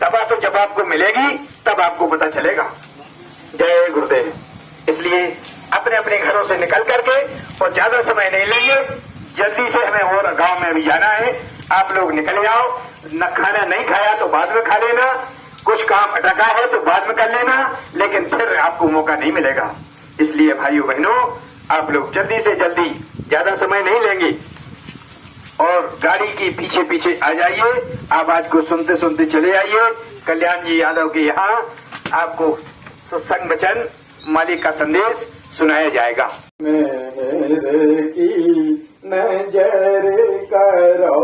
दवा तो जब आपको मिलेगी तब आपको पता चलेगा। जय गुरुदेव। इसलिए अपने अपने घरों से निकल करके और ज्यादा समय नहीं लेंगे, जल्दी से हमें और गांव में अभी जाना है। आप लोग निकल जाओ। न खाना नहीं खाया तो बाद में खा लेना, कुछ काम अटका है तो बाद में कर लेना, लेकिन फिर आपको मौका नहीं मिलेगा। इसलिए भाइयों बहनों, आप लोग जल्दी से जल्दी, ज्यादा समय नहीं लेंगे और गाड़ी के पीछे पीछे आ जाइए। आवाज को सुनते सुनते चले आइए। कल्याण जी यादव के यहाँ आपको सत्संग वचन, मालिक का संदेश सुनाया जाएगा। मेरे की नजर करो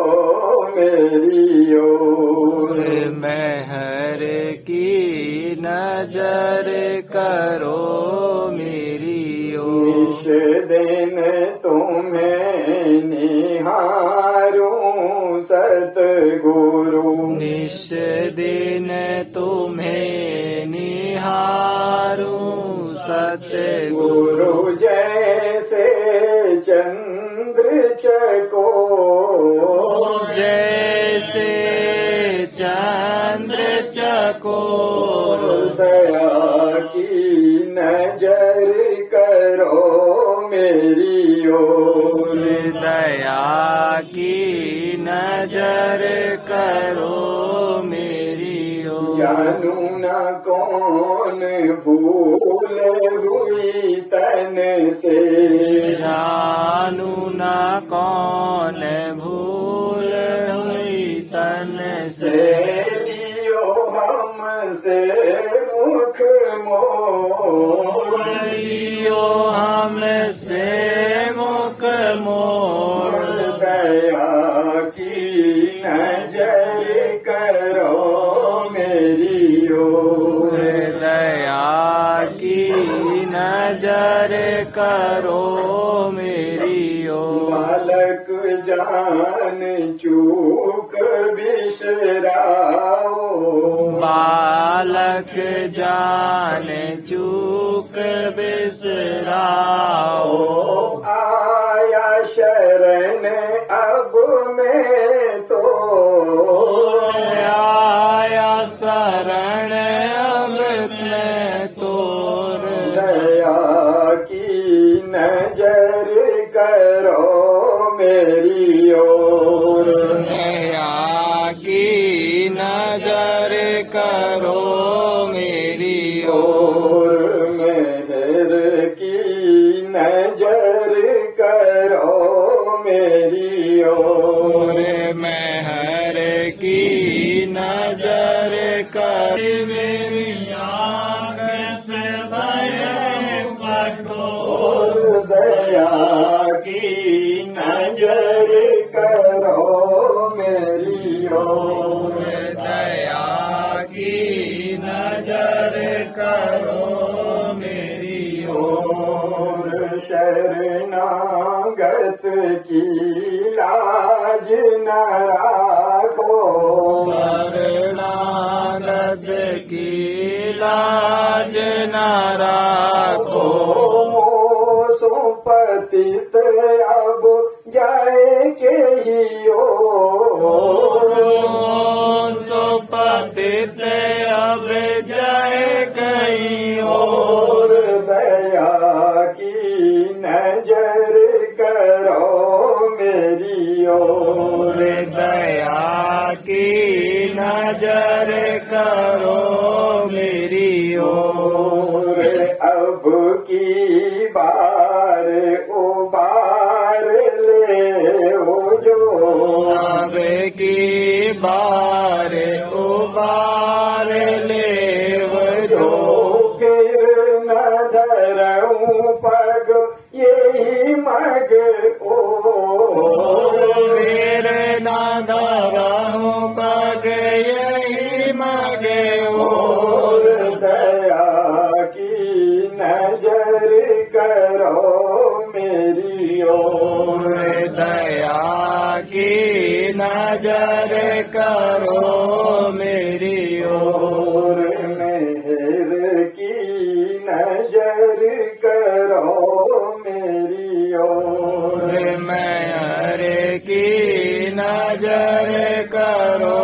मेरी ओर, मेहर की नजर करो मेरी ओर। निश दिन तुम्हें निहारूं सतगुरु, निश दिन तुम्हें निहारूं सतगुरु। गुरु जैसे चंद्र चकोर, जैसे चंद्र चकोर। दया की नजर करो मेरी ओर, दया की नजर करो मेरी ओर। जानू न कौन भूल हुई तन से, जानू न कौन भूल हुई तन से। लियो हमसे मुख मोड़, लियो हमसे मुख मोड़। दया की नजर करो मेरी ओर, दया की नजर करो मेरी ओर। बालक जान चूक बिसराओ, बालक जान चूक बिसराओ। आया शरण अब मैं तो, आया शरण अब मैं तोर। दया की नजर करो मेरी ओर, दया की नजर करो मेरी ओर। मेहर की नजर करो मेरी ओर, मेहर की नजर कर मेरी आँख से भय कठोर। दया की नजर करो मेरी ओर, दया की नजर करो मेरी ओर। शरणागत की लाज न राखो, शरणागत की लाज न राखो। सो पतित अब जाए के ही ओर, सो पतित अब जाए कहीं और। दया की नजर करो मेरी ओर, दया की नजर करो मेरी ओर। अब की बार उबार ले वो जो, अब की बार उबार ले वो जो। फिर न धरूं पग यही मग ओ, फिर न धरूं पग यही मग और दया की नजर करो मेरी ओर, दया की नजर करो मेरी ओर। मेहर की नजर करो मेरी ओर, मेहर की नजर करो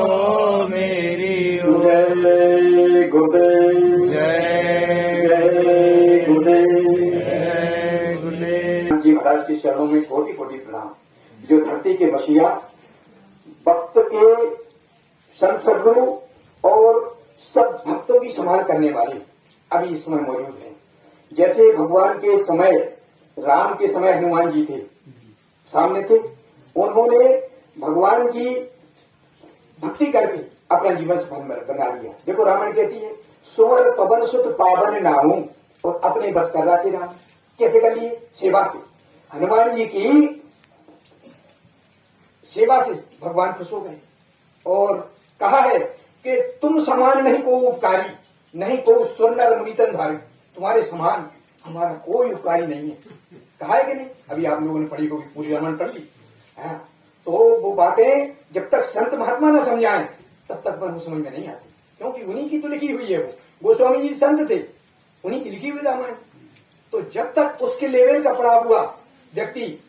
मेरी ओर। जय गुरुदेव जय जय गुरुदेव। जय गुरुदेव। जी महाराज के चरणों में कोटि कोटि प्रणाम। जो धरती के मसीहा, भक्त के संत सदगुरु और सब भक्तों की संभाल करने वाले अभी इस समय मौजूद हैं। जैसे भगवान के समय, राम के समय हनुमान जी थे, सामने थे, उन्होंने भगवान की भक्ति करके अपना जीवन सफल बना लिया। देखो रामायण कहती है, सोर पवन सुत पावन नाहू, और अपने बस कर रहा थे राम। कैसे कर लिए? सेवा से। हनुमान जी की सेवा से भगवान खुश हो गए और कहा है कि तुम समान नहीं को उपकारी, नहीं को स्वर्ण मुनितन धारी, तुम्हारे समान हमारा कोई उपकारी नहीं है। कहा है कि नहीं? अभी आप लोगों ने पढ़ी होगी, पूरी रामायण पढ़ ली। तो वो बातें जब तक संत महात्मा न समझाएं तब तक वो समझ में नहीं आती, क्योंकि उन्हीं की तो लिखी हुई है। वो गोस्वामी जी संत थे, उन्हीं की लिखी हुई रामायण। तो जब तक उसके लेवल का पढ़ा हुआ व्यक्ति,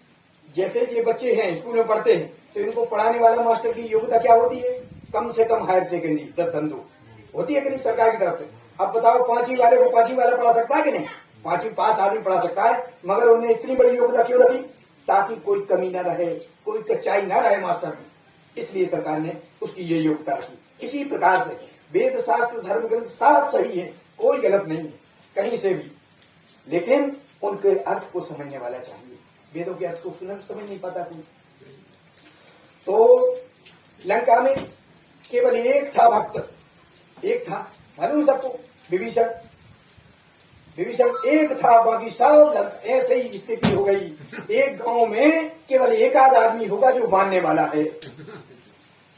जैसे कि ये बच्चे हैं स्कूल में पढ़ते हैं, तो इनको पढ़ाने वाला मास्टर की योग्यता क्या होती है? कम से कम हायर सेकेंडरी 10 धंधो होती है कि नहीं सरकार की तरफ से। अब बताओ, 5वीं वाले को 5वीं वाला पढ़ा सकता है कि नहीं? 5वीं पास आदमी पढ़ा सकता है, मगर उन्हें इतनी बड़ी योग्यता क्यों रखी? ताकि कोई कमी न रहे, कोई कच्चाई न रहे मास्टर में, इसलिए सरकार ने उसकी ये योग्यता रखी। इसी प्रकार से वेद शास्त्र धर्म ग्रंथ सब सही है, कोई गलत नहीं है कहीं से भी, लेकिन उनके अर्थ को समझने वाला चाहिए। वेदों के अर्थ को समझ नहीं पाता कोई। तो लंका में केवल एक था भक्त, एक था, मालूम सबको, विभीषण। विभीषण एक था, बाकी सब ऐसे ही स्थिति हो गई। एक गांव में केवल एक आध आदमी होगा जो मानने वाला है।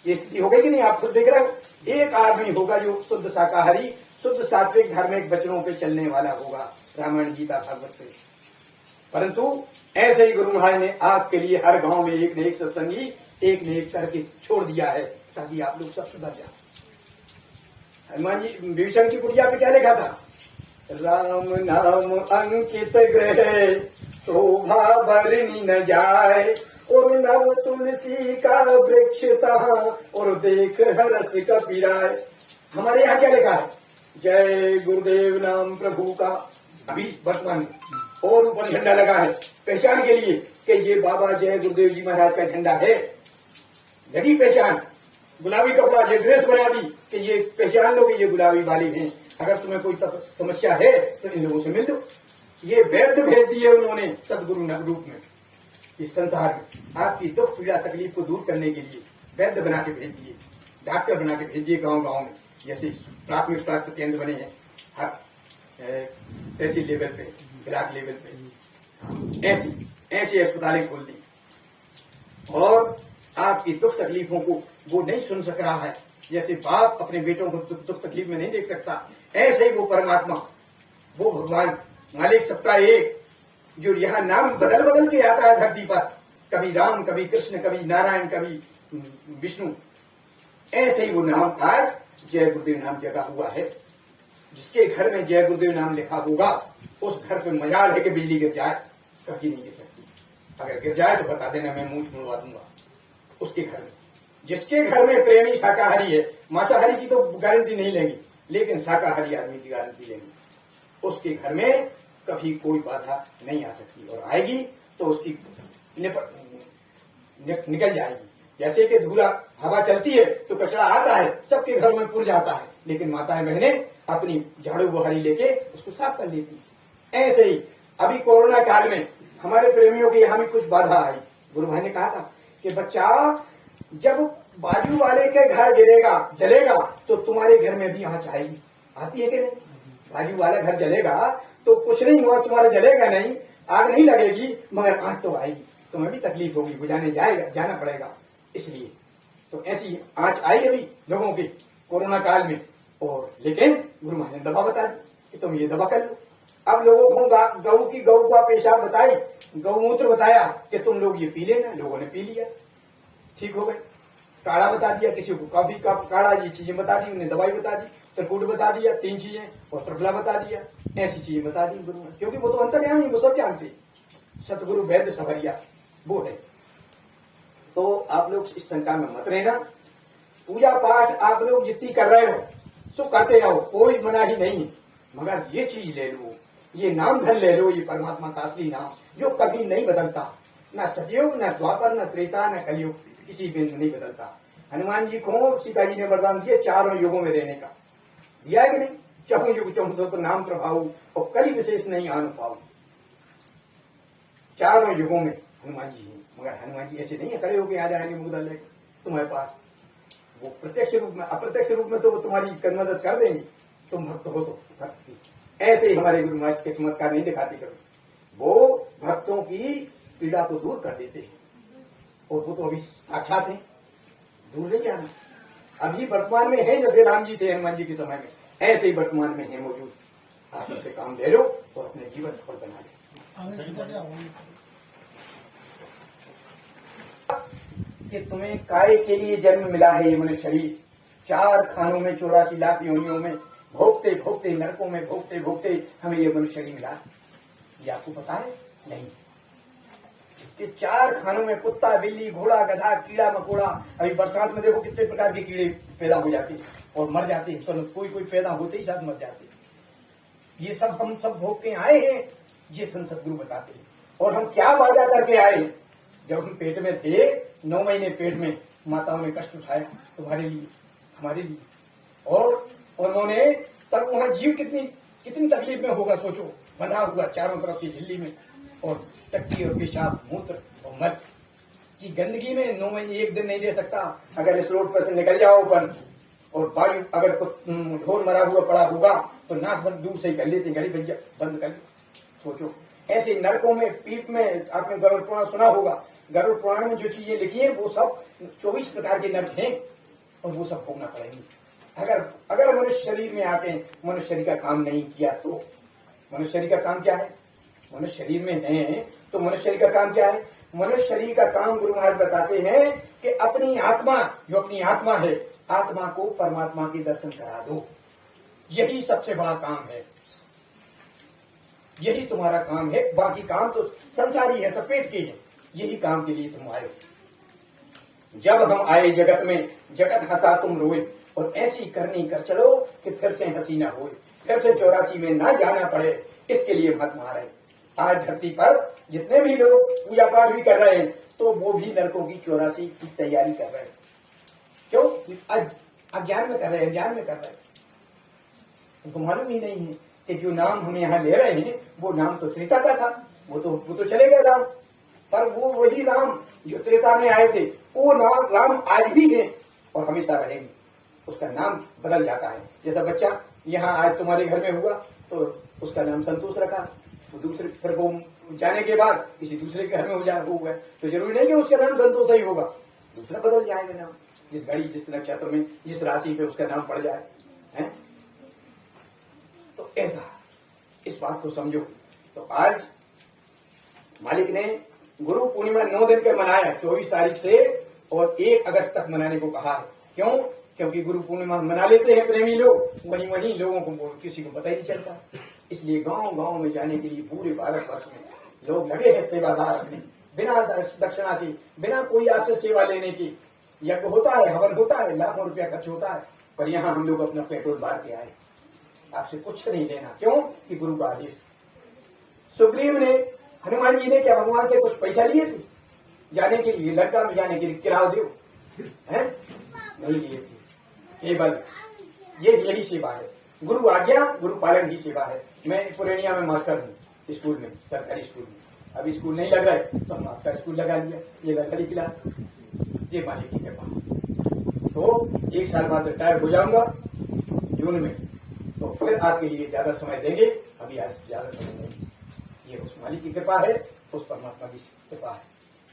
ये स्थिति हो गई कि नहीं? आप खुद देख रहे हो, एक आदमी होगा जो शुद्ध शाकाहारी, शुद्ध सात्विक धार्मिक वचनों पे चलने वाला होगा, रामायण गीता भागवत पे। परंतु ऐसे ही गुरु महाराज ने आपके लिए हर गांव में एक न एक सत्संगी, एक न एक करके छोड़ दिया है, ताकि आप लोग सब सुधर जाओ। हनुमान जी विभीषण की कुटिया पे क्या लिखा था? राम नाम अंकित ग्रह, शोभा भरनी न जाए, और नव तुलसी का वृक्ष तहाँ, और देख हरस कपिराय। हमारे यहाँ क्या लिखा है? जय गुरुदेव नाम प्रभु का, अभी वर्तमान में, और ऊपर झंडा लगा है पहचान के लिए कि ये बाबा जय गुरुदेव जी महाराज का झंडा है। लगी पहचान, गुलाबी कपड़ा ये ड्रेस बना दी कि ये पहचान लो कि ये गुलाबी वाली हैं। अगर तुम्हें कोई समस्या है तो इन लोगों से मिल लो। ये वैद्य भेज दिए उन्होंने सदगुरु रूप में इस संसार में, आपकी दुख पीड़ा तकलीफ को दूर करने के लिए वैद्य बना के भेज दिए, डॉक्टर बना के भेज दिए गाँव गाँव में। जैसे प्राथमिक स्वास्थ्य केंद्र बने हैं हर तहसील लेवल पे, ब्लॉक लेवल पे, ऐसी अस्पतालें खोल दी। और आपकी दुख तकलीफों को वो नहीं सुन सक रहा है, जैसे बाप अपने बेटों को दुख तकलीफ में नहीं देख सकता, ऐसे ही वो परमात्मा, वो भगवान मालिक सप्ताह एक, जो यहाँ नाम बदल बदल के आता है धरती पर, कभी राम, कभी कृष्ण, कभी नारायण, कभी विष्णु, ऐसे ही वो नाम आज जय गुरुदेव नाम जगा हुआ है। जिसके घर में जय गुरुदेव नाम लिखा होगा उस घर पे मजाल है कि बिजली गिर जाए, कभी नहीं गिर सकती। अगर गिर जाए तो बता देना, मैं मुंह छुड़वा दूंगा उसके घर में। जिसके घर में प्रेमी शाकाहारी है, मांसाहारी की तो गारंटी नहीं लेंगे, लेकिन शाकाहारी आदमी की गारंटी लेंगे, उसके घर में कभी कोई बाधा नहीं आ सकती, और आएगी तो उसकी निकल जाएगी। जैसे कि धूला हवा चलती है तो कचरा आता है, सबके घरों में पुर जाता है, लेकिन माताएं बहनें अपनी झाड़ू बुहारी लेके उसको साफ कर लेती। ऐसे ही अभी कोरोना काल में हमारे प्रेमियों के यहाँ भी कुछ बाधा आई। गुरु भाई ने कहा था कि बच्चा, जब बाजू वाले के घर गिरेगा, जलेगा, तो तुम्हारे घर में भी आँच आएगी। आती है कि नहीं? बाजू वाला घर जलेगा तो कुछ नहीं हुआ, तुम्हारा जलेगा नहीं, आग नहीं लगेगी, मगर आँच तो आएगी, तुम्हें भी तकलीफ होगी, बुझाने जाना पड़ेगा। इसलिए तो ऐसी आँच आई अभी लोगों की कोरोना काल में, और लेकिन गुरु महाराज ने दवा बता दी कि तुम ये दवा कर लो। अब लोगों को गऊ का पेशाब बताई, गौमूत्र बताया कि तुम लोग ये पी लेना, लोगों ने पी लिया, ठीक हो गए। काढ़ा बता दिया, किसी को कॉफी का काढ़ा, ये चीजें बता दी, उन्हें दवाई बता दी, त्रिकूट बता दिया, 3 चीजें, और त्रिफला बता दिया, ऐसी चीजें बता दी गुरु, क्योंकि वो तो अंतर्यामी, वो सब जानते, सतगुरु वैद्य सवरिया वो है। तो आप लोग इस शंका में मत रहना। पूजा पाठ आप लोग जितनी कर रहे हो, सो करते रहो, कोई मनाही नहीं, मगर ये चीज ले लो, ये नाम धन ले लो, ये परमात्मा का असली नाम जो कभी नहीं बदलता, न सतयुग न द्वापर न त्रेता न कलयुग, किसी भी नहीं बदलता। हनुमान जी को सीता जी ने वरदान दिया चारों युगों में रहने का, दिया है कि नहीं? चहुं युग चहुं तो नाम प्रभाव और कली विशेष नहीं आन पाऊ, चारों युगों में हनुमान जी हैं। मगर हनुमान जी ऐसे नहीं है खड़े होके आ जाएंगे मुद्रा लेकर तुम्हारे पास, वो प्रत्यक्ष रूप में अप्रत्यक्ष रूप में तो वो तुम्हारी मदद कर देंगे, तुम भक्त हो तो भक्ति। ऐसे ही हमारे गुरु महाराज के चमत्कार नहीं दिखाते कभी, वो भक्तों की पीड़ा को दूर कर देते हैं, और वो तो अभी साक्षात है, दूर नहीं जाना, अभी वर्तमान में है। जैसे राम जी थे हनुमान जी के समय में, ऐसे ही वर्तमान में है मौजूद। आप इसे काम ले लो और अपने जीवन सफल बना लो। कि तुम्हें काय के लिए जन्म मिला है ये मनुष्य शरीर, 4 खानों में 84 लाख योनियों में भोगते भोगते, नरकों में भोगते भोगते हमें ये मनुष्य शरीर मिला। ये आपको पता है? नहीं। कि 4 खानों में कुत्ता, बिल्ली, घोड़ा, गधा, कीड़ा मकोड़ा, अभी बरसात में देखो कितने प्रकार के कीड़े पैदा हो जाते हैं और मर जाते हैं, तो कोई कोई पैदा होते ही साथ मर जाते हैं। ये सब हम सब भोग के आए हैं, ये संत गुरु बताते हैं। और हम क्या वादा करके आए? जब हम पेट में थे, 9 महीने पेट में माताओं ने कष्ट उठाया तुम्हारे लिए, हमारे लिए, और उन्होंने तब वहां जीव कितनी तकलीफ में होगा सोचो, बंधा हुआ चारों तरफ की झिल्ली में, और टट्टी और पेशाब, मूत्र और मल की गंदगी में 9 महीने 1 दिन नहीं दे सकता। अगर इस रोड पर से निकल जाओ अपन, और वायु अगर ढोर मरा हुआ पड़ा होगा तो नाक बंद दूर से ही कर लेते, घड़ी बंद कर। सोचो ऐसे नरकों में, पीप में, आपने गरुड़ पुराण सुना होगा, गरुड़ पुराण में जो चीजें लिखी है वो सब 24 प्रकार के नर्क हैं, और वो सब भोगना पड़ेगी। अगर मनुष्य शरीर में आते हैं, मनुष्य शरीर का काम नहीं किया तो मनुष्य शरीर का काम क्या है? मनुष्य शरीर में है तो मनुष्य शरीर का काम क्या है? मनुष्य शरीर का काम गुरु महाराज बताते हैं कि अपनी आत्मा, जो अपनी आत्मा है, आत्मा को परमात्मा के दर्शन करा दो। यही सबसे बड़ा काम है, यही तुम्हारा काम है। बाकी काम तो संसारी है, सपेट के हैं, यही काम के लिए तुम आए हो। जब हम आए जगत में, जगत हंसा तुम रोए, और ऐसी करनी कर चलो कि फिर से हंसी ना होए, फिर से 84 में ना जाना पड़े, इसके लिए मत मारे। आज धरती पर जितने भी लोग पूजा पाठ भी कर रहे हैं, तो वो भी नरकों की 84 की तैयारी कर रहे हैं। क्यों? अज्ञान में कर रहे हैं, अज्ञान में कर रहे हैं। उनको मालूम ही नहीं है कि जो नाम हम यहाँ ले रहे हैं वो नाम तो त्रेता का था, वो तो चले गए राम, पर वो वही राम जो त्रेता में आए थे, वो राम आज भी है और हमेशा रहेंगे। उसका नाम बदल जाता है। जैसा बच्चा यहाँ आज तुम्हारे घर में हुआ तो उसका नाम संतोष रखा, वो दूसरे फिर वो जाने के बाद किसी दूसरे के घर में हुआ है, तो जरूरी नहीं कि उसका नाम संतोष ही होगा, दूसरा बदल जाएगा नाम, जिस घड़ी, जिस नक्षत्र में, जिस राशि पे उसका नाम पड़ जाए है। तो ऐसा इस बात को समझो। तो आज मालिक ने गुरु पूर्णिमा 9 दिन का मनाया, 24 तारीख से और 1 अगस्त तक मनाने को कहा है। क्यों? क्योंकि गुरु पूर्णिमा मना लेते हैं प्रेमी लोग, वही लोगों को किसी को पता ही नहीं चलता। इसलिए गांव गांव में जाने के लिए पूरे भारतवर्ष में लोग लगे हैं सेवादार अपने, बिना दक्षिणा की, बिना कोई आपसे सेवा लेने की। यज्ञ होता है, हवन होता है, लाखों रुपया खर्च होता है, पर यहाँ हम लोग अपना पेट्रोल बांट के आए, आपसे कुछ नहीं लेना। क्यों? कि गुरु का आदेश। सुग्रीव ने, हनुमान जी ने क्या भगवान से कुछ पैसा लिए थे जाने के लिए, लंका में जाने के लिए, किराया दो है? नहीं लिए थे। केवल यही सेवा है, गुरु आज्ञा, गुरु पालन की सेवा है। मैं पुरानिया में मास्टर हूँ, स्कूल में, सरकारी स्कूल में। अभी स्कूल नहीं लग रहा है तो हम आपका स्कूल लगा लिया, ये लड़का क्लास, ये मालिक की कृपा। तो 1 साल बाद रिटायर हो जाऊंगा जून में, तो फिर आपके लिए ज्यादा समय देंगे, अभी आज ज्यादा समय नहीं। ये उस मालिक की कृपा है, उस परमात्मा की कृपा है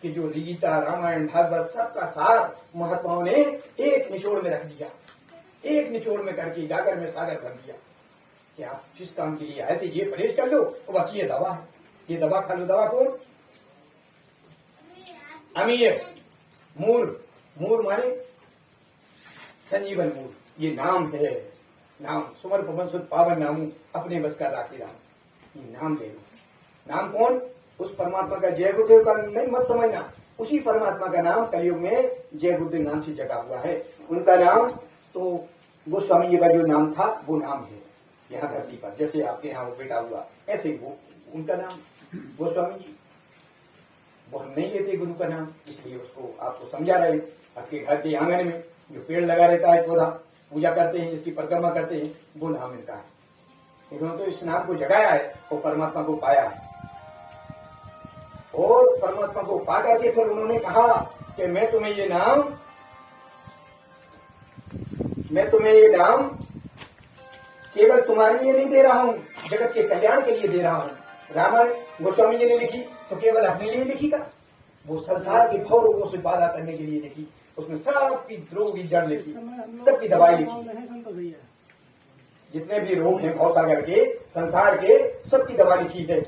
कि जो गीता, रामायण, भागवत सबका सार महात्माओं ने एक निचोड़ में रख दिया, एक निचोड़ में करके गागर में सागर भर दिया कि आप जिस काम के लिए आए थे ये परहेज कर लो, तो बस ये दवा है, ये दवा खा लो। दवा कौन? अमीर मूर माने संजीवन मूर, ये नाम है। नाम सुमर पवन सुत पावन नामू, अपने बस का राखी राम, ये नाम ले लो। नाम कौन? उस परमात्मा का, जय गुरुदेव का नहीं मत समझना, उसी परमात्मा का नाम कलयुग में जय गुरुदेव नाम से जगा हुआ है। उनका नाम तो गोस्वामी जी का जो नाम था वो नाम है यहाँ धरती पर। जैसे आपके यहाँ वो बेटा हुआ, ऐसे ही वो उनका नाम गोस्वामी जी। वो हम नहीं लेते गुरु का नाम, इसलिए उसको आपको समझा रहे। आपके घर के आंगन में जो पेड़ लगा रहता है, पौधा पूजा करते हैं, इसकी परिक्रमा करते हैं, वो नाम इनका है। इन्होंने तो इस नाम को जगाया है और परमात्मा को पाया है। और परमात्मा को पा करके फिर उन्होंने कहा कि मैं तुम्हें ये नाम केवल तुम्हारे लिए नहीं दे रहा हूं, जगत के कल्याण के लिए दे रहा हूं। रामायण गोस्वामी जी ने लिखी तो केवल अपने लिए लिखी का, वो संसार के भव रोगों से बाधा करने के लिए लिखी। उसमें सबकी रोग की जड़ लिखी, सबकी दवाई लिखी। जितने भी रोग हैं भव सागर के, संसार के, सबकी दवा लिखी है।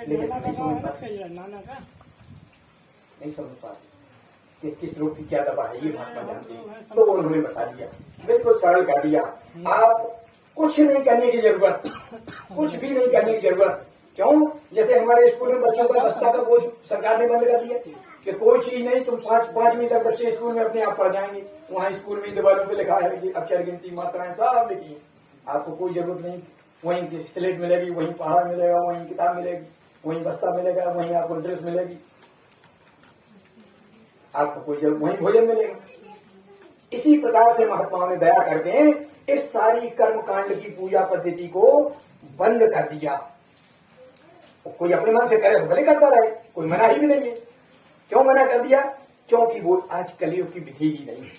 लेकिन नहीं समझ पाते कि किस रोग की क्या दवा है, ये महात्मा जानते हैं। तो उन्होंने बता दिया, बिल्कुल सरल कर दिया। आप कुछ नहीं करने की जरूरत, कुछ भी नहीं करने की जरूरत। क्यों? जैसे हमारे स्कूल में बच्चों का बस्ता का बोझ सरकार ने बंद कर दिया कि कोई चीज नहीं, तुम पांचवीं तक बच्चे स्कूल में अपने आप पढ़ जाएंगे। वहाँ स्कूल में दीवारों पे लिखा है कि अक्षर गिनती मात्राएं सब लिखी है, आपको कोई जरूरत नहीं। वहीं स्लेट मिलेगी, वहीं पहाड़ मिलेगा, वहीं किताब मिलेगी, वहीं बस्ता मिलेगा, वहीं आपको ड्रेस मिलेगी, आपको कोई जरूरत, वहीं भोजन मिलेगा। इसी प्रकार से महात्माओं ने दया करके इस सारी कर्म कांड की पूजा पद्धति को बंद कर दिया। कोई अपने मन से करे तो भले करता रहे, कोई मना ही भी नहीं है। क्यों मना कर दिया? क्योंकि वो आज कलयुग की विधि ही नहीं है,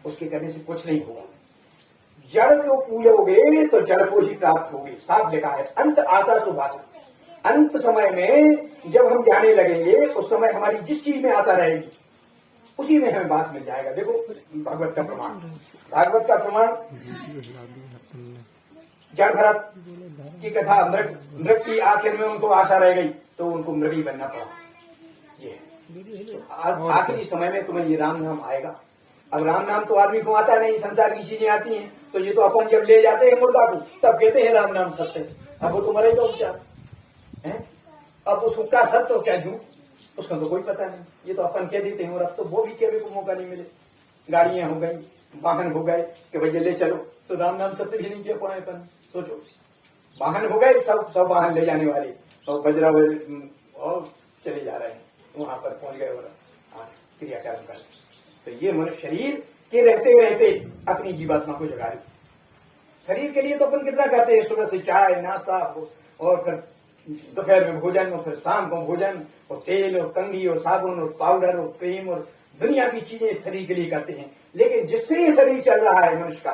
उसके करने से कुछ नहीं होगा। जड़ को पूजोगे तो जड़ को ही प्राप्त होगी। साफ लिखा है, अंत आशा सुभाषा। अंत समय में जब हम जाने लगेंगे उस समय हमारी जिस चीज में आशा रहेगी उसी में हमें वास मिल जाएगा। देखो भागवत का प्रमाण, भागवत का प्रमाण, जड़ भरत की कथा, मृग की आखिर में उनको आशा रह गई तो उनको मृग ही बनना पड़ा। ये आखिरी समय में तुम्हें ये राम नाम आएगा। अब राम नाम तो आदमी को आता नहीं, संसार की चीजें आती हैं, तो ये तो अपन जब ले जाते हैं मुर्दा को तब कहते हैं राम नाम सत्य है। अब वो तो मरेगा उपचार है, अब उसका सत्य क्या झूठ उसका तो कोई पता नहीं। ये तो अपन कह देते हैं और अब तो वो भी कहने को मौका नहीं मिले। गाड़ियां हो गई, वाहन हो गए कि भैया ले चलो, तो राम नाम सत्य भी नहीं कह पाए अपन। सोचो, वाहन हो गए, सब वाहन ले जाने वाले और बजरा और चले जा रहे हैं, वहां पर पहुंच गए और क्रियाकर्म कर। तो ये मनुष्य शरीर के रहते रहते अपनी जीवात्मा को जगा रही। शरीर के लिए तो अपन कितना करते हैं, सुबह से चाय नाश्ता और फिर दोपहर में भोजन और फिर शाम को भोजन और तेल और कंघी और साबुन और पाउडर और क्रीम और दुनिया की चीजें शरीर के लिए करते हैं। लेकिन जिससे ये शरीर चल रहा है मनुष्य का,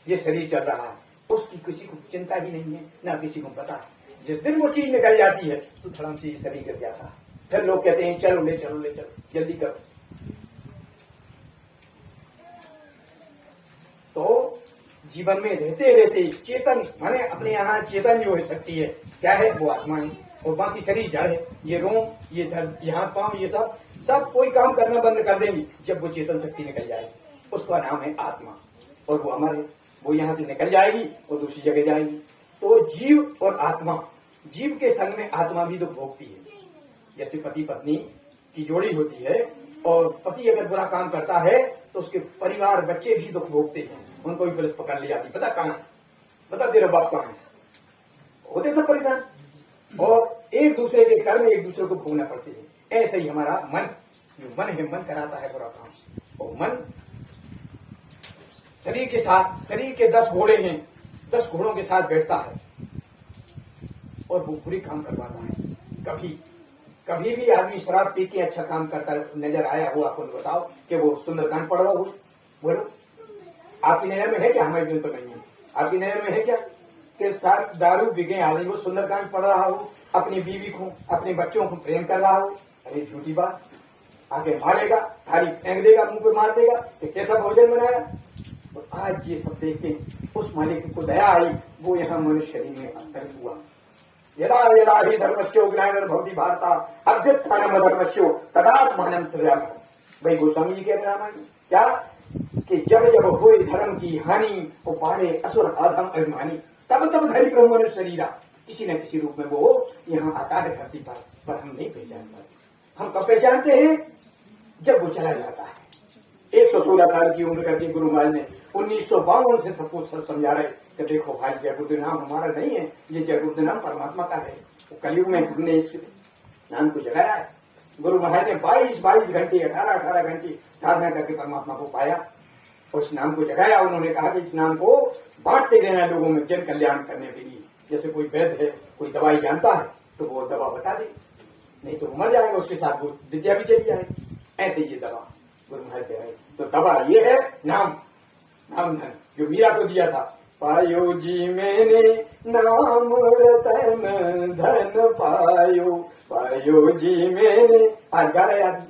ये शरीर चल रहा है, उसकी किसी को चिंता ही नहीं है, ना किसी को पता है। जिस दिन वो चीज निकल जाती है तो धड़म से शरीर गिर जाता है। फिर लोग कहते हैं चलो ले चलो ले चलो, जल्दी करो। तो जीवन में रहते रहते चेतन माने अपने यहाँ चेतन जो है शक्ति है, क्या है? वो आत्मा है और बाकी शरीर जड़ है। ये रोम, ये ये हाथ पांव, ये सब कोई काम करना बंद कर देंगी जब वो चेतन शक्ति निकल जाएगी। उसका नाम है आत्मा और वो हमारे, वो यहाँ से निकल जाएगी और दूसरी जगह जाएगी। तो जीव और आत्मा, जीव के संग में आत्मा भी दुख भोगती है। जैसे पति पत्नी की जोड़ी होती है और पति अगर बुरा काम करता है तो उसके परिवार बच्चे भी दुख भोगते हैं, उनको भी पुलिस पकड़ ले जाती, पता कहाँ, बता तेरा बाप कहाँ है, होते सब परेशान और एक दूसरे के कर्म एक दूसरे को भोगना पड़ते हैं। ऐसे ही हमारा मन, जो मन है, मन कराता है बुरा काम। और मन शरीर के साथ, शरीर के 10 घोड़े हैं, 10 घोड़ों के साथ बैठता है और वो बुरी काम करवाता है। कभी भी आदमी शराब पी के अच्छा काम करता नजर आया हो आपको, बताओ कि वो सुंदरकांड पढ़ रहा हो? बोलो, आपकी नजर में है क्या? हमारे दिन तो नहीं है। आपकी नजर में है क्या कि साथ दारू बिके आदमी वो सुंदरकांड पढ़ रहा हो, अपनी बीवी को, अपने बच्चों को प्रेम कर रहा हो? अरे झूठी बात, आके मारेगा, थाली फेंक देगा, मुंह पे मार देगा कि कैसा भोजन बनाया। तो आज ये सब देख के उस मालिक को दया आई, वो यहाँ मनुष्य शरीर में अवतरित हुआ। यदा यदा ही धर्मस्यो ग्लानिर्भवति भारत अभ्युत्थानम् अधर्मस्यो तदात्मानं सृजामि। भाई गोस्वामी जी कह रहे रामायण क्या कि जब जब हुए धर्म की हानि, वो बाढ़े असुर अधम अभिमानी, तब तब धरी प्रभु मनुष्य शरीरा। किसी न किसी रूप में वो यहाँ आता है धरती पर हम नहीं पहचान पाते। हम कब पहचानते हैं? जब वो चला जाता है। 116 साल की उम्र करके गुरु महाराज ने 1952 से सबको समझा रहे कि देखो भाई, जय गुरुदेव नाम हमारा नहीं है, ये जय गुरुदेव नाम परमात्मा का है। वो कलयुग में हमने इस नाम को जगाया है। गुरु महाराज ने 22 घंटे 18 घंटे साधना करके परमात्मा को पाया और इस नाम को जगाया। उन्होंने कहा कि इस नाम को बांटते रहना लोगों में, जन कल्याण करने के लिए। जैसे कोई वैद्य है, कोई दवाई जानता है तो वो दवा बता दे, नहीं तो मर जाएगा, उसके साथ वो विद्या भी चली जाएगी। ऐसे ये दवा गुरु महाराज दे रहे। तो दवा ये है नाम, नाम धन, जो मीरा को दिया था। पायो जी मैंने नाम रतन धन पायो, पायो जी मैंने। आज गा रहे आदमी,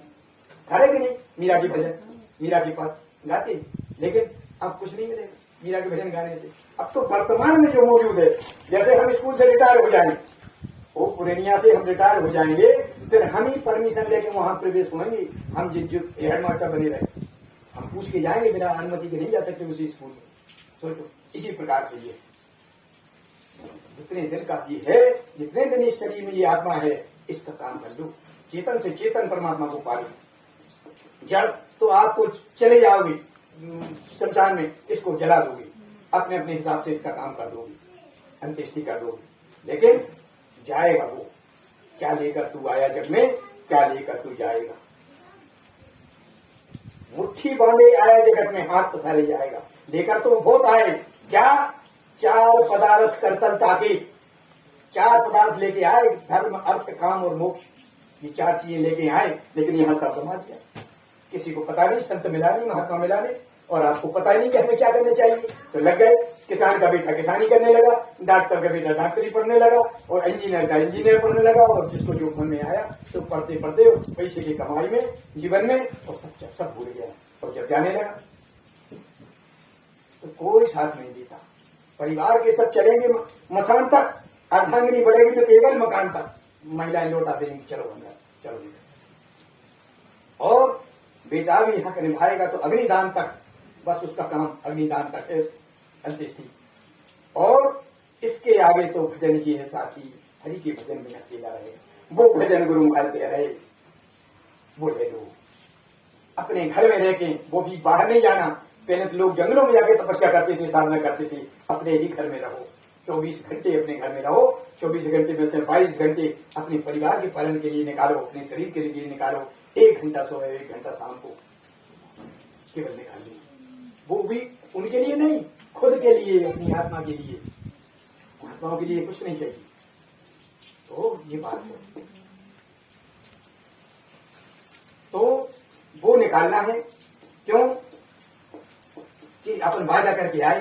गा रहे कि नहीं मीरा की भजन, मीरा के पास गाते, लेकिन अब कुछ नहीं मिलेगा मीरा के भजन गाने से। अब तो वर्तमान में जो मौजूद है, जैसे हम स्कूल से रिटायर हो जाएंगे, वो पुरानिया से हम रिटायर हो जाएंगे, फिर हम ही परमिशन लेके वहां प्रवेश होंगे। हम जो हेडमास्टर बने रहे, हम पूछ के जाएंगे, बिना अनुमति के नहीं जा सकते उसी स्कूल में। सोचो, इसी प्रकार से ये जितने दिन का ये है, जितने दिन इस शरीर में ये आत्मा है, इसका काम कर लो। चेतन से चेतन परमात्मा को पालो। जड़ तो आपको चले जाओगे शमशान में, इसको जला दोगे, अपने अपने हिसाब से इसका काम कर दोगे, अंत्येष्टि कर दोगे, लेकिन जाएगा वो। क्या लेकर तू आया जग में, क्या लेकर तू जाएगा। मुट्ठी बांधे आया जगत में, हाथ पथारे जाएगा। लेकर तो बहुत आए, क्या 4 पदार्थ करतलता के, 4 पदार्थ लेके आए, धर्म अर्थ काम और मोक्ष, ये 4 चीजें लेके आए, लेकिन यहां सब जमा दिया। किसी को पता नहीं, संत मिला नहीं, महात्मा मिला नहीं, और आपको पता ही नहीं कि हमें क्या करना चाहिए, तो लग गए। किसान का बेटा किसानी करने लगा, डॉक्टर का बेटा डॉक्टरी पढ़ने लगा, और इंजीनियर का इंजीनियर पढ़ने लगा, और जिसको जो मन में आया तो पढ़ते पढ़ते पैसे की कमाई में, जीवन में, और सब भूल गया। और जब जाने लगा तो कोई साथ नहीं देता। परिवार के सब चलेंगे मसान तक, अर्धांगिनी बढ़ेगी तो केवल मकान तक, महिलाएं लौटा देंगी, चलो अंदर, चलो अंदर। और बेटा भी हक निभाएगा तो अग्निदान तक, बस उसका काम अग्निदान तक है, अंत्येष्टि। और इसके आगे तो भजन ही है साथी, हरि के भजन में अकेला रहे। वो भजन गुरु महाराज दे रहे, वो ले लो अपने घर में रह के, वो भी बाहर नहीं जाना। पहले तो लोग जंगलों में जाके तपस्या करते थे, साधना करते थे। अपने ही घर में रहो, 24 घंटे अपने घर में रहो। 24 घंटे में से 22 घंटे अपने परिवार के पालन के लिए निकालो, अपने शरीर के लिए निकालो। 1 घंटा सोए, 1 घंटा शाम को केवल निकाल लो। वो भी उनके लिए नहीं, खुद के लिए, अपनी आत्मा के लिए। आत्माओं के लिए कुछ नहीं चाहिए। तो ये बात है, तो वो निकालना है। क्यों कि अपन वादा करके आए